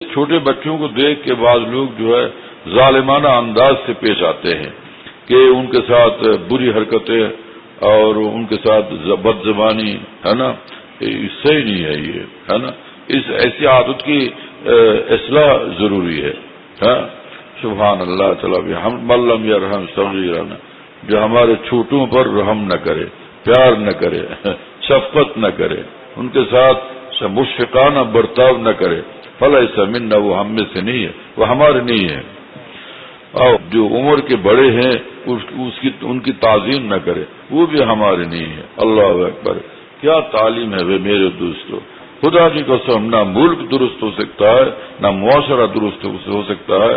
چھوٹے بچوں کو دیکھ کے بعض لوگ جو ہے ظالمانہ انداز سے پیش آتے ہیں کہ ان کے ساتھ بری حرکتیں اور ان کے ساتھ بد زبانی ہے نا، صحیح نہیں ہے یہ، ہے نا. اس ایسی عادت کی اصلاح ضروری ہے. ہاں سبحان اللہ تعالیٰ. ہم ملم یا رحم صغیرنا، جو ہمارے چھوٹوں پر رحم نہ کرے، پیار نہ کرے، شفقت نہ کرے، ان کے ساتھ مشفقانہ برتاؤ نہ کرے، فلیس منا، وہ ہم میں سے نہیں ہے، وہ ہمارے نہیں ہے. اور جو عمر کے بڑے ہیں ان کی تعظیم نہ کرے، وہ بھی ہمارے نہیں ہے. اللہ اکبر، کیا تعلیم ہے میرے دوستو. خدا کی قسم، نہ ملک درست ہو سکتا ہے، نہ معاشرہ درست ہو سکتا ہے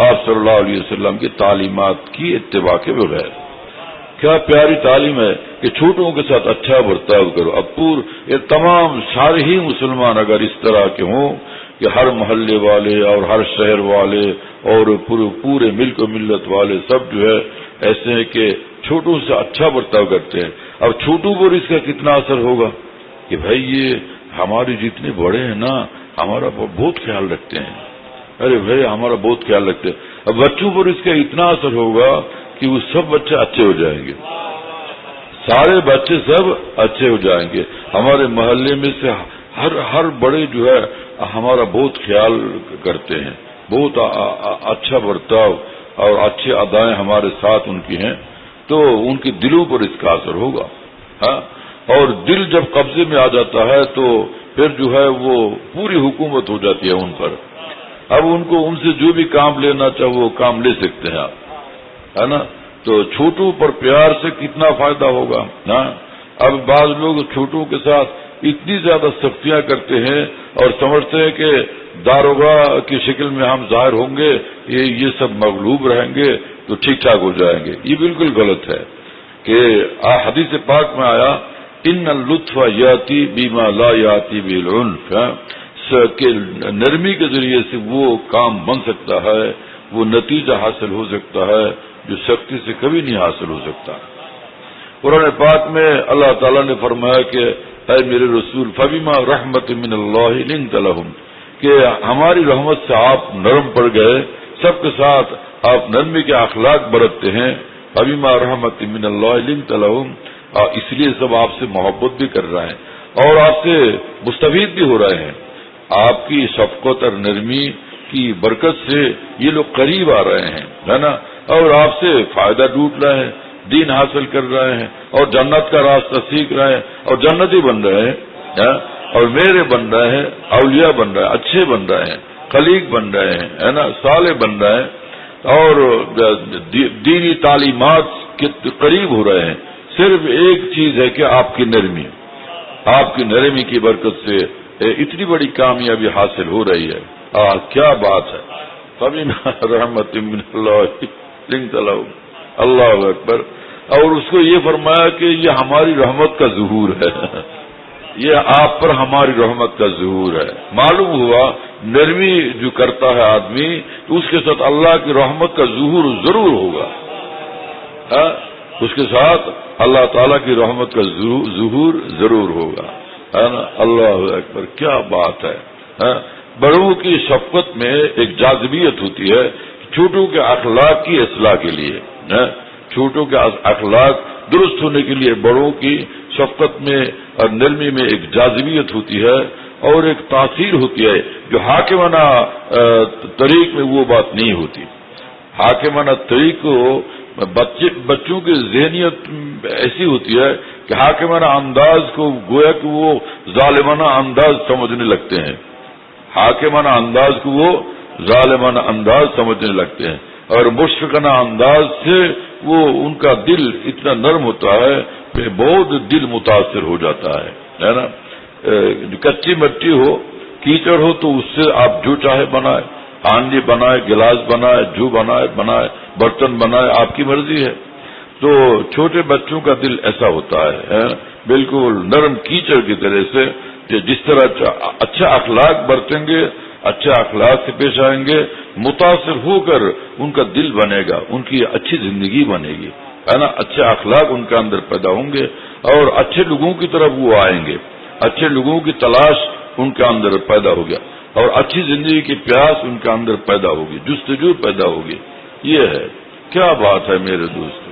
آپ صلی اللہ علیہ وسلم کی تعلیمات کی اتباع کے بغیر. کیا پیاری تعلیم ہے کہ چھوٹوں کے ساتھ اچھا برتاؤ کرو. اب یہ تمام سارے ہی مسلمان اگر اس طرح کے ہوں کہ ہر محلے والے اور ہر شہر والے اور پورے ملک و ملت والے سب جو ہے ایسے ہیں کہ چھوٹوں سے اچھا برتاؤ کرتے ہیں. اب چھوٹوں پر اس کا کتنا اثر ہوگا کہ بھائی یہ ہمارے جتنے بڑے ہیں نا ہمارا بہت خیال رکھتے ہیں، ارے بھائی ہمارا بہت خیال رکھتے ہیں. اب بچوں پر اس کا اتنا اثر ہوگا کہ وہ سب بچے اچھے ہو جائیں گے، سارے بچے سب اچھے ہو جائیں گے. ہمارے محلے میں سے ہر بڑے جو ہے ہمارا بہت خیال کرتے ہیں، بہت اچھا برتاؤ اور اچھے ادائیں ہمارے ساتھ ان کی ہیں، تو ان کے دلوں پر اس کا اثر ہوگا. ہاں، اور دل جب قبضے میں آ جاتا ہے تو پھر جو ہے وہ پوری حکومت ہو جاتی ہے ان پر. اب ان سے جو بھی کام لینا چاہو وہ کام لے سکتے ہیں آپ، ہے نا. تو چھوٹوں پر پیار سے کتنا فائدہ ہوگا. ہاں، اب بعض لوگ چھوٹوں کے ساتھ اتنی زیادہ سختیاں کرتے ہیں اور سمجھتے ہیں کہ داروغہ کی شکل میں ہم ظاہر ہوں گے، یہ سب مغلوب رہیں گے تو ٹھیک ٹھاک ہو جائیں گے. یہ بالکل غلط ہے کہ حدیث پاک میں آیا ان اللطف یاتی بما لا یاتی بالعنف، کہ نرمی کے ذریعے سے وہ کام بن سکتا ہے، وہ نتیجہ حاصل ہو سکتا ہے جو سختی سے کبھی نہیں حاصل ہو سکتا. قرآن پاک میں اللہ تعالیٰ نے فرمایا کہ اے میرے رسول فبما رحمت من اللہ لنت لهم، کہ ہماری رحمت سے آپ نرم پڑ گئے، سب کے ساتھ آپ نرمی کے اخلاق برتتے ہیں. فبما رحمت من اللہ لنت لهم، اور اس لیے سب آپ سے محبت بھی کر رہے ہیں اور آپ سے مستفید بھی ہو رہے ہیں. آپ کی شفقت اور نرمی کی برکت سے یہ لوگ قریب آ رہے ہیں، ہے نا، اور آپ سے فائدہ ڈھونڈ رہے ہیں، دین حاصل کر رہے ہیں اور جنت کا راستہ سیکھ رہے ہیں اور جنتی بن رہے ہیں اور میرے بن رہے ہیں، اولیاء بن رہے ہیں، اچھے بن رہے ہیں، خلیق بن رہے ہیں، ہے نا، صالح بن رہے ہیں اور دینی تعلیمات کے قریب ہو رہے ہیں. صرف ایک چیز ہے کہ آپ کی نرمی کی برکت سے اتنی بڑی کامیابی حاصل ہو رہی ہے. کیا بات ہے. فبما رحمت من اللہ لنت لهم، اللہ اکبر. اور اس کو یہ فرمایا کہ یہ ہماری رحمت کا ظہور ہے، یہ آپ پر ہماری رحمت کا ظہور ہے. معلوم ہوا نرمی جو کرتا ہے آدمی تو اس کے ساتھ اللہ کی رحمت کا ظہور ضرور ہوگا. اس کے ساتھ اللہ تعالیٰ کی رحمت کا ظہور ضرور ہوگا، ہے نا. اللہ اکبر، کیا بات ہے. بڑوں کی شفقت میں ایک جاذبیت ہوتی ہے چھوٹوں کے اخلاق کی اصلاح کے لیے. چھوٹوں کے اخلاق درست ہونے کے لیے بڑوں کی شفقت میں اور نرمی میں ایک جاذبیت ہوتی ہے اور ایک تاثیر ہوتی ہے جو حاکمانہ طریق میں وہ بات نہیں ہوتی. حاکمانہ طریق کو بچوں کی ذہنیت ایسی ہوتی ہے کہ حاکمانہ انداز کو گویا کہ وہ ظالمانہ انداز سمجھنے لگتے ہیں، حاکمانہ انداز کو وہ ظالمانہ انداز سمجھنے لگتے ہیں اور مشفقانہ انداز سے وہ ان کا دل اتنا نرم ہوتا ہے کہ بہت دل متاثر ہو جاتا ہے نا. کچی مٹی ہو، کیچڑ ہو تو اس سے آپ جو چاہے بنائے، ہانڈی بنائے، گلاس بنائے، جو بنائے، برتن بنائے، آپ کی مرضی ہے. تو چھوٹے بچوں کا دل ایسا ہوتا ہے بالکل نرم کیچڑ کی طرح سے، کہ جس طرح اچھا اخلاق برتیں گے، اچھا اخلاق سے پیش آئیں گے، متاثر ہو کر ان کا دل بنے گا، ان کی اچھی زندگی بنے گی، ہے نا. اچھے اخلاق ان کے اندر پیدا ہوں گے اور اچھے لوگوں کی طرف وہ آئیں گے، اچھے لوگوں کی تلاش ان کے اندر پیدا ہو گیا. اور اچھی زندگی کی پیاس ان کے اندر پیدا ہوگی، جستجو پیدا ہوگی. یہ ہے کیا بات ہے میرے دوست.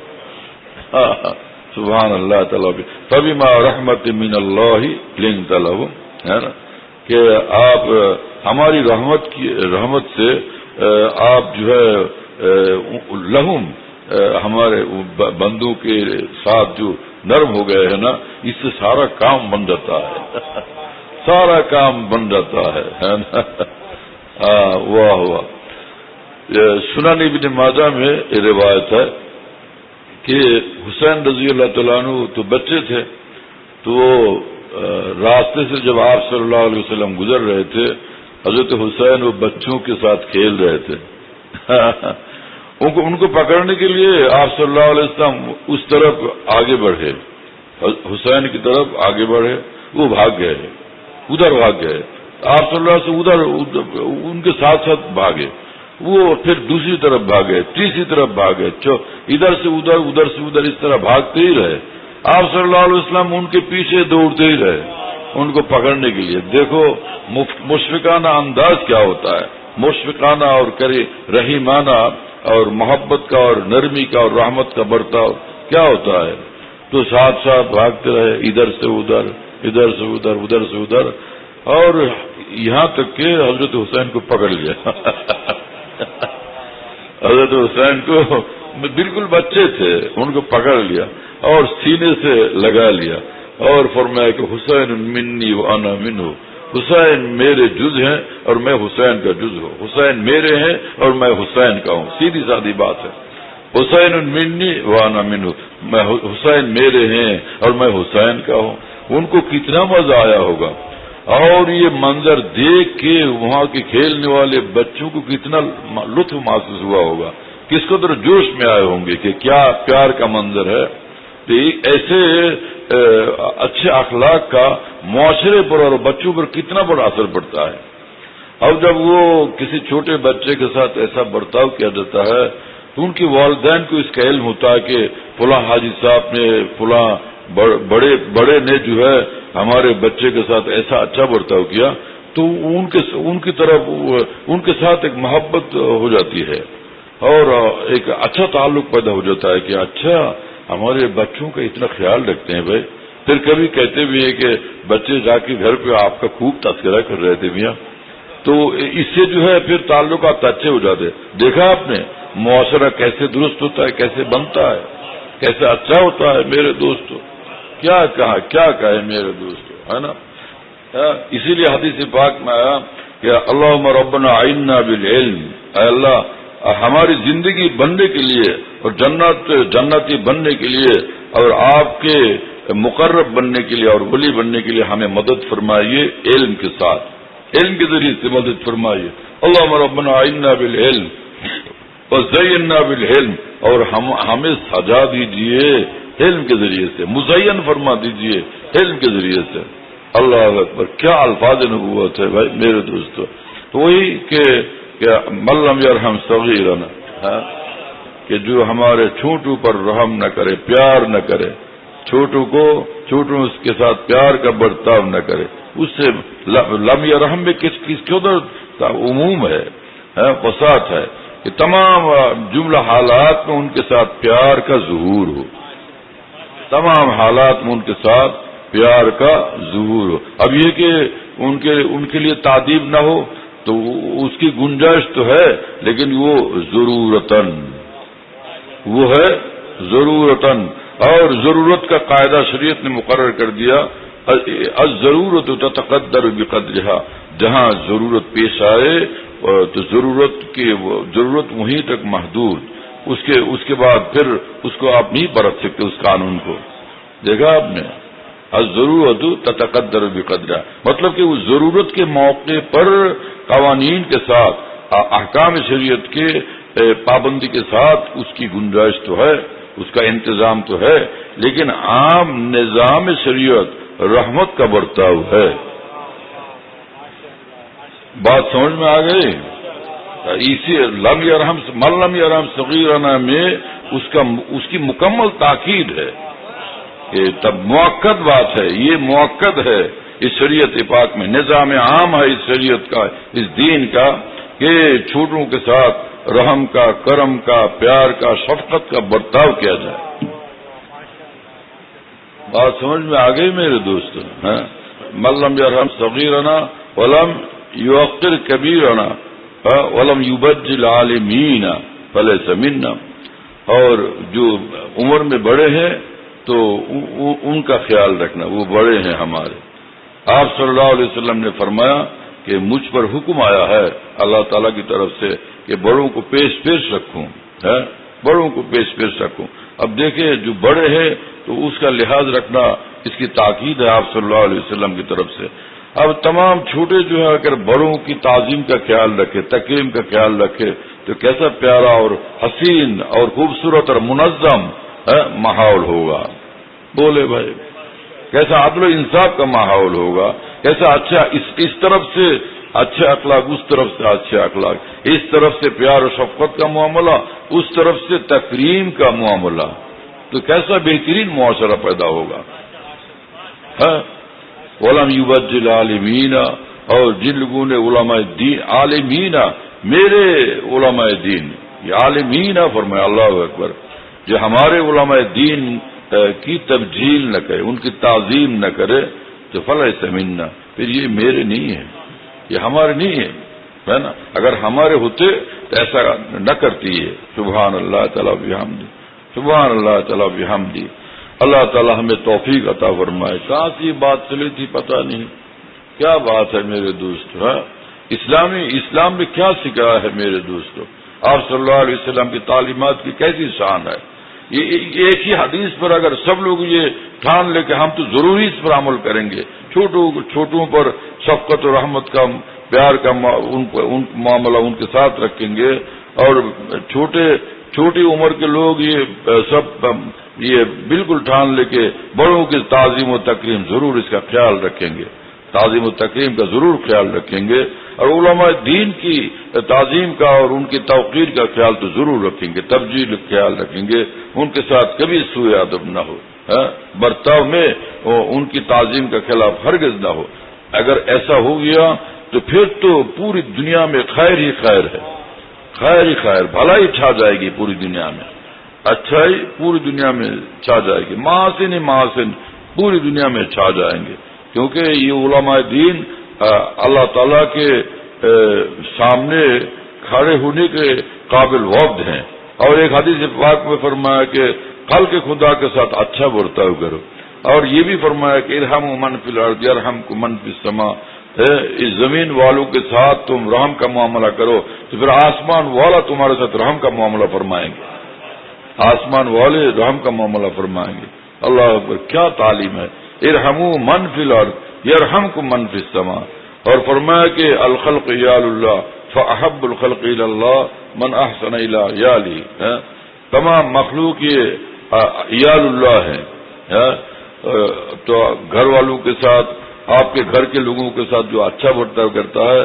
سبحان اللہ تعالیٰ. فبما رحمت من اللہ لنت لهم، ہے نا، کہ آپ ہماری رحمت سے آپ جو ہے لہم ہمارے بندوں کے ساتھ جو نرم ہو گئے ہیں نا، اس سے سارا کام بن جاتا ہے. سارا کام بن جاتا ہے نا. واہ واہ. سنن ابن ماجہ میں یہ روایت ہے کہ حسین رضی اللہ تعالیٰ عنہ تو بچے تھے، تو وہ راستے سے جب آپ صلی اللہ علیہ وسلم گزر رہے تھے، حضرت حسین وہ بچوں کے ساتھ کھیل رہے تھے. ان کو پکڑنے کے لیے آپ صلی اللہ علیہ وسلم اس طرف آگے بڑھے، حسین کی طرف آگے بڑھے، وہ بھاگ گئے، ادھر بھاگ گئے. آپ صلی اللہ علیہ وسلم ادھر ان کے ساتھ ساتھ بھاگے، وہ پھر دوسری طرف بھاگے، تیسری طرف بھاگے، ادھر سے ادھر، ادھر سے ادھر، اس طرح بھاگتے ہی رہے. آپ صلی اللہ علیہ وسلم ان کے پیچھے دوڑتے ہی رہے ان کو پکڑنے کے لیے. دیکھو مشفقانہ انداز کیا ہوتا ہے، مشفقانہ اور رحیمانہ اور محبت کا اور نرمی کا اور رحمت کا برتاؤ کیا ہوتا ہے. تو ساتھ ساتھ بھاگتے رہے، ادھر سے ادھر، ادھر سے ادھر، ادھر سے ادھر، اور یہاں تک کہ حضرت حسین کو پکڑ لیا. حضرت حسین کو بالکل بچے تھے، ان کو پکڑ لیا اور سینے سے لگا لیا اور فرمایا کہ حسین منی وانا منہ، حسین میرے جز ہیں اور میں حسین کا جز ہوں، حسین میرے ہیں اور میں حسین کا ہوں. سیدھی سادی بات ہے. حسین منی وانا منہ، حسین میرے ہیں اور میں حسین کا ہوں. ان کو کتنا مزہ آیا ہوگا، اور یہ منظر دیکھ کے وہاں کے کھیلنے والے بچوں کو کتنا لطف محسوس ہوا ہوگا، کس قدر جوش میں آئے ہوں گے کہ کیا پیار کا منظر ہے. ایسے اچھے اخلاق کا معاشرے پر اور بچوں پر کتنا بڑا اثر پڑتا ہے. اب جب وہ کسی چھوٹے بچے کے ساتھ ایسا برتاؤ کیا جاتا ہے تو ان کے والدین کو اس کا علم ہوتا ہے کہ فلاں حاجی صاحب نے، فلاں بڑے نے جو ہے ہمارے بچے کے ساتھ ایسا اچھا برتاؤ کیا، تو ان کی طرف ان کے ساتھ ایک محبت ہو جاتی ہے اور ایک اچھا تعلق پیدا ہو جاتا ہے کہ اچھا ہمارے بچوں کا اتنا خیال رکھتے ہیں بھائی. پھر کبھی کہتے بھی ہیں کہ بچے جا کے گھر پہ آپ کا خوب تذکرہ کر رہے تھے میاں، تو اس سے جو ہے پھر تعلقات اچھے ہو جاتے. دیکھا آپ نے معاشرہ کیسے درست ہوتا ہے، کیسے بنتا ہے، کیسے اچھا ہوتا ہے میرے دوستو. کیا کہے میرے دوستو، ہے نا. اسی لیے حدیث پاک میں آیا کہ اللہم ربنا اعنا بالعلم، اے اللہ ہماری زندگی بننے کے لیے اور جنتی بننے کے لیے اور آپ کے مقرب بننے کے لیے اور ولی بننے کے لیے ہمیں مدد فرمائیے، علم کے ساتھ، علم کے ذریعے سے مدد فرمائیے. اللہم ربنا اعنا بالعلم وزینا بالعلم، اور ہمیں سجا دیجئے علم کے ذریعے سے، مزین فرما دیجئے علم کے ذریعے سے. اللہ اکبر، کیا الفاظ نبوت ہے بھائی میرے دوستو. تو وہی کہ من لم یرحم صغیرنا، کہ جو ہمارے چھوٹوں پر رحم نہ کرے، پیار نہ کرے، چھوٹوں اس کے ساتھ پیار کا برتاؤ نہ کرے، اس سے لم یرحم میں کس قدر عموم ہے، وسعت ہے کہ تمام جملہ حالات میں ان کے ساتھ پیار کا ظہور ہو، تمام حالات میں ان کے ساتھ پیار کا ظہور ہو. اب یہ کہ ان کے لیے تعدیب نہ ہو تو اس کی گنجائش تو ہے، لیکن وہ ضرورتاً، وہ ہے ضرورتاً. اور ضرورت کا قاعدہ شریعت نے مقرر کر دیا، الضرورت تتقدر بقدرها، جہاں ضرورت پیش آئے تو ضرورت وہیں تک محدود، اس کے بعد پھر اس کو آپ نہیں برت سکتے اس قانون کو. دیکھا آپ نے، الضرورت تتقدر بقدرها، مطلب کہ اس ضرورت کے موقع پر قوانین کے ساتھ، احکام شریعت کے پابندی کے ساتھ اس کی گنجائش تو ہے، اس کا انتظام تو ہے، لیکن عام نظام شریعت رحمت کا برتاؤ ہے. بات سمجھ میں آ گئی. اسی من لم یرحم صغیرنا میں اس کی مکمل تاکید ہے کہ تب موقت بات ہے، یہ موقت ہے اس شریعت پاک میں، نظام عام ہے اس شریعت کا، اس دین کا، کہ چھوٹوں کے ساتھ رحم کا، کرم کا، پیار کا، شفقت کا برتاؤ کیا جائے۔ بات سمجھ میں آ گئی میرے دوست؟ من لم یرحم صغیرنا ولم یوقر کبیرنا ولم یبجل عالمین فلیس منا، اور جو عمر میں بڑے ہیں تو ان کا خیال رکھنا، وہ بڑے ہیں ہمارے۔ آپ صلی اللہ علیہ وسلم نے فرمایا کہ مجھ پر حکم آیا ہے اللہ تعالیٰ کی طرف سے کہ بڑوں کو پیش رکھوں، بڑوں کو پیش رکھوں۔ اب دیکھیں جو بڑے ہیں تو اس کا لحاظ رکھنا، اس کی تاکید ہے آپ صلی اللہ علیہ وسلم کی طرف سے۔ اب تمام چھوٹے جو ہے اگر بڑوں کی تعظیم کا خیال رکھے، تکریم کا خیال رکھے تو کیسا پیارا اور حسین اور خوبصورت اور منظم ماحول ہوگا۔ بولے بھائی، کیسا عدل و انصاف کا ماحول ہوگا، کیسا اچھا اس طرف سے اچھے اخلاق، اس طرف سے اچھے اخلاق، اس طرف سے پیار و شفقت کا معاملہ، اس طرف سے تکریم کا معاملہ، تو کیسا بہترین معاشرہ پیدا ہوگا۔ علم یبجل عالمین، اور جن لوگوں نے علماء دین، عالمین میرے علماء دین، یہ عالمین فرمایا، اللہ اکبر، جو ہمارے علماء دین کی تبجیل نہ کرے، ان کی تعظیم نہ کرے تو فلیس منا، پھر یہ میرے نہیں ہے، یہ ہمارے نہیں ہے نا۔ اگر ہمارے ہوتے تو ایسا نہ کرتی ہے۔ سبحان اللہ تعالیٰ بحمدہ، سبحان اللہ تعالیٰ بحمدہ۔ اللہ تعالیٰ ہمیں توفیق عطا فرمائے۔ کہاں سے یہ بات چلی تھی پتہ نہیں، کیا بات ہے میرے دوست؟ اسلام میں کیا سکھایا ہے میرے دوستو؟ آپ صلی اللہ علیہ وسلم کی تعلیمات کی کیسی شان ہے؟ یہ ایک ہی حدیث پر اگر سب لوگ یہ ٹھان لے کہ ہم تو ضروری اس پر عمل کریں گے، چھوٹوں پر شفقت و رحمت کا، پیار کا معاملہ ان کے ساتھ رکھیں گے، اور چھوٹی عمر کے لوگ یہ بالکل ٹھان لے کے بڑوں کی تعظیم و تکریم ضرور اس کا خیال رکھیں گے، تعظیم و تکریم کا ضرور خیال رکھیں گے، اور علماء دین کی تعظیم کا اور ان کی توقیر کا خیال تو ضرور رکھیں گے، تبجیل کا خیال رکھیں گے، ان کے ساتھ کبھی سوء ادب نہ ہو، برتاؤ میں ان کی تعظیم کا خلاف ہرگز نہ ہو۔ اگر ایسا ہو گیا تو پھر تو پوری دنیا میں خیر ہی خیر ہے، خیر ہی خیر، بھلائی چھا جائے گی پوری دنیا میں، اچھائی پوری دنیا میں چھا جائے گی، محاسن ہی محاسن پوری دنیا میں چھا جائیں گے، کیونکہ یہ علماء دین اللہ تعالیٰ کے سامنے کھڑے ہونے کے قابل وقت ہیں۔ اور ایک حدیث پاک میں فرمایا کہ خلق خدا کے ساتھ اچھا برتاؤ کرو، اور یہ بھی فرمایا کہ ارحموا من فی الارض یرحمکم من فی السماء، اس زمین والوں کے ساتھ تم رحم کا معاملہ کرو تو پھر آسمان والا تمہارے ساتھ رحم کا معاملہ فرمائیں گے، آسمان والے رحم کا معاملہ فرمائیں گے۔ اللہ اکبر، کیا تعلیم ہے! ارحموا من فی الارض یرحمکم من فی السماء، اور فرمایا کہ الخلق یال اللہ فاحب الخلق الی اللہ من احسن الی یالی، تمام مخلوق یہ یال اللہ ہیں، تو گھر والوں کے ساتھ، آپ کے گھر کے لوگوں کے ساتھ جو اچھا برتاؤ کرتا ہے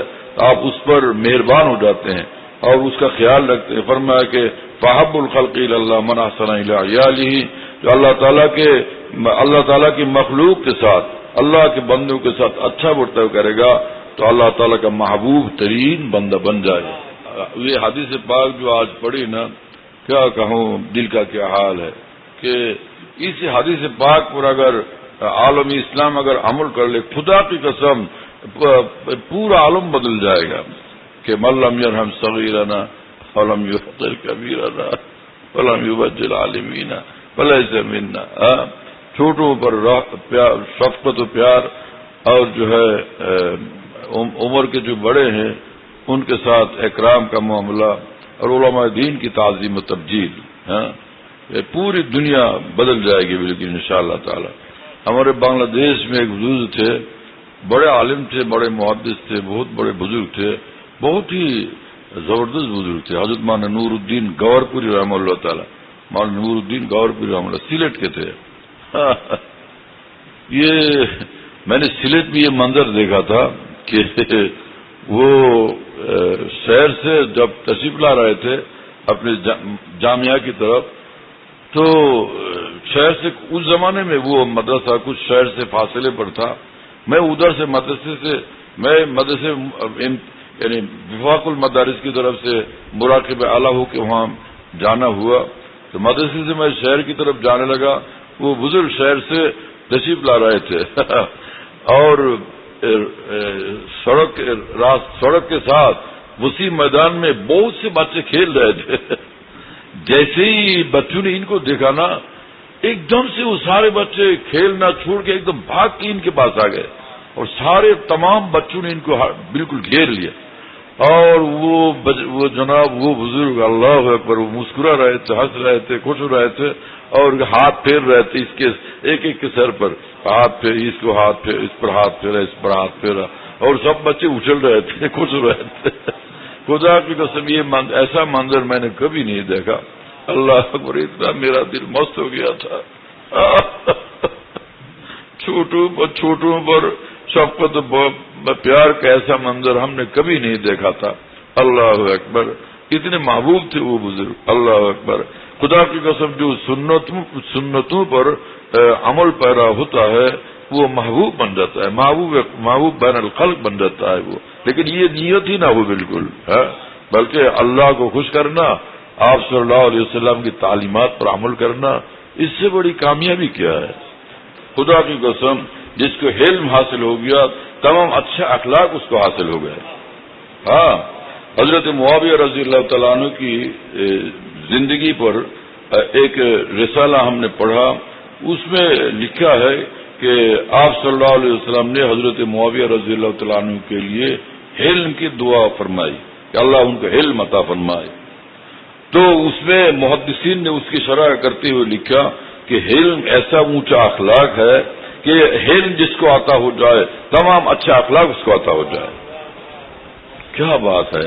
آپ اس پر مہربان ہو جاتے ہیں اور اس کا خیال رکھتے ہیں۔ فرمایا کہ فاحب الخلق الی اللہ من احسن الی یالی، جو اللہ تعالیٰ کی مخلوق کے ساتھ، اللہ کے بندوں کے ساتھ اچھا برتاؤ کرے گا تو اللہ تعالیٰ کا محبوب ترین بندہ بن جائے گا۔ یہ حدیث پاک جو آج پڑھی نا، کیا کہوں، دل کا کیا حال ہے کہ اس حدیث پاک پر اگر عالم اسلام اگر عمل کر لے، خدا کی قسم پورا عالم بدل جائے گا کہ من لم یرحم صغیرنا ولم یحقر کبیرنا ولم یبجل عالمین فلیس منا۔ چھوٹوں پر شفقت و پیار، اور جو ہے عمر کے جو بڑے ہیں ان کے ساتھ اکرام کا معاملہ، اور علماء دین کی تعظیم و تبجیل، پوری دنیا بدل جائے گی بالکل انشاءاللہ تعالی۔ ہمارے بنگلہ دیش میں ایک بزرگ تھے، بڑے عالم تھے، بڑے محدث تھے، بہت بڑے بزرگ تھے، بہت ہی زبردست بزرگ تھے، حضرت مولانا نور الدین گورپوری رحمہ اللہ تعالی، مولانا نور الدین گورپوری رحمہ اللہ، سیلٹ کے تھے۔ یہ میں نے سیلٹ میں یہ منظر دیکھا تھا کہ وہ شہر سے جب تشریف لا رہے تھے اپنے جامعہ کی طرف، تو شہر سے اس زمانے میں وہ مدرسہ کچھ شہر سے فاصلے پر تھا، میں ادھر سے مدرسے یعنی وفاق المدارس کی طرف سے مراقب اعلیٰ ہو کے وہاں جانا ہوا، تو مدرسے سے میں شہر کی طرف جانے لگا، وہ بزرگ شہر سے تشریف لا رہے تھے اور سڑک کے ساتھ وسیع میدان میں بہت سے بچے کھیل رہے تھے۔ جیسے ہی بچوں نے ان کو دیکھا نا، ایک دم سے وہ سارے بچے کھیلنا چھوڑ کے ایک دم بھاگ کے ان کے پاس آ گئے، اور تمام بچوں نے ان کو بالکل گھیر لیا، اور وہ جناب وہ بزرگ اللہ اکبر، وہ مسکرا رہے تھے، ہنس رہے تھے، خوش ہو رہے تھے، اور ہاتھ پھیر رہے تھے اس کے ایک کے سر پر ہاتھ پھیر، اس کو ہاتھ پھیر، اس پر ہاتھ پھیرا، اس پر ہاتھ پھیرا، اور سب بچے اچھل رہے تھے، خوش ہو رہے تھے۔ خدا کی قسم یہ ایسا منظر میں نے کبھی نہیں دیکھا۔ اللہ اکبر، اتنا میرا دل مست ہو گیا تھا۔ چھوٹوں پر شفقت پیار کا ایسا منظر ہم نے کبھی نہیں دیکھا تھا۔ اللہ اکبر، اتنے محبوب تھے وہ بزرگ۔ اللہ اکبر، خدا کی قسم جو سنتوں پر عمل پیرا ہوتا ہے وہ محبوب بن جاتا ہے، محبوب بین الخلق بن جاتا ہے وہ۔ لیکن یہ نیت ہی نہ ہو بالکل، بلکہ اللہ کو خوش کرنا، آپ صلی اللہ علیہ وسلم کی تعلیمات پر عمل کرنا، اس سے بڑی کامیابی کیا ہے؟ خدا کی قسم، جس کو علم حاصل ہو گیا تمام اچھے اخلاق اس کو حاصل ہو گئے۔ ہاں، حضرت معاویہ رضی اللہ تعالیٰ عنہ کی زندگی پر ایک رسالہ ہم نے پڑھا، اس میں لکھا ہے کہ آپ صلی اللہ علیہ وسلم نے حضرت معاویہ رضی اللہ تعالیٰ عنہ کے لیے علم کی دعا فرمائی کہ اللہ ان کو علم عطا فرمائے۔ تو اس میں محدثین نے اس کی شرح کرتے ہوئے لکھا کہ علم ایسا اونچا اخلاق ہے کہ علم جس کو عطا ہو جائے تمام اچھے اخلاق اس کو عطا ہو جائے۔ کیا بات ہے!